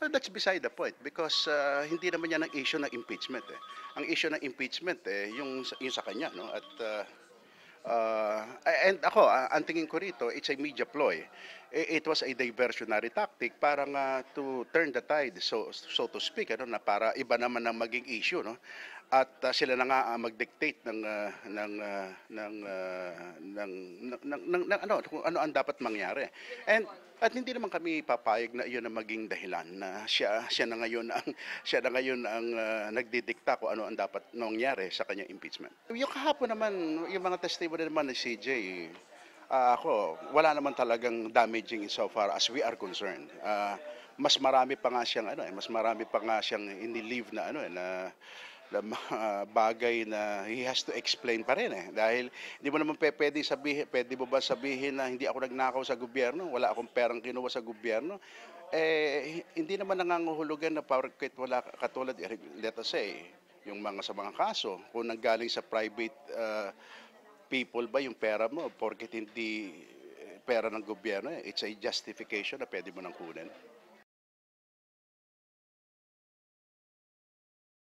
That's beside the point because hindi naman yan ang issue ng impeachment eh. Ang issue ng impeachment eh yung sa kanya no at and ako ang tingin ko rito it's a media ploy. It was a diversionary tactic para nga to turn the tide so to speak ano na para iba naman ang maging issue no. At sila na nga ang mag-dictate ng ano kung ano ang dapat mangyari. At hindi naman kami papayag na iyon ang maging dahilan na siya na ngayon ang nagdidikta kung ano ang dapat nangyari sa kanyang impeachment. Yung kahapon naman, yung mga testimony naman ni CJ, ako, wala naman talagang damaging so far as we are concerned. Mas marami pa nga siyang inilive na na mga bagay na he has to explain pa rin eh. Dahil hindi mo naman pwede mo ba sabihin na hindi ako nagnakaw sa gobyerno, wala akong perang kinuha sa gobyerno. Hindi naman nangangahulugan na porket wala katulad, let us say, yung sa mga kaso, kung nanggaling sa private people ba yung pera mo, porket hindi pera ng gobyerno, it's a justification na pwede mo nang kunin.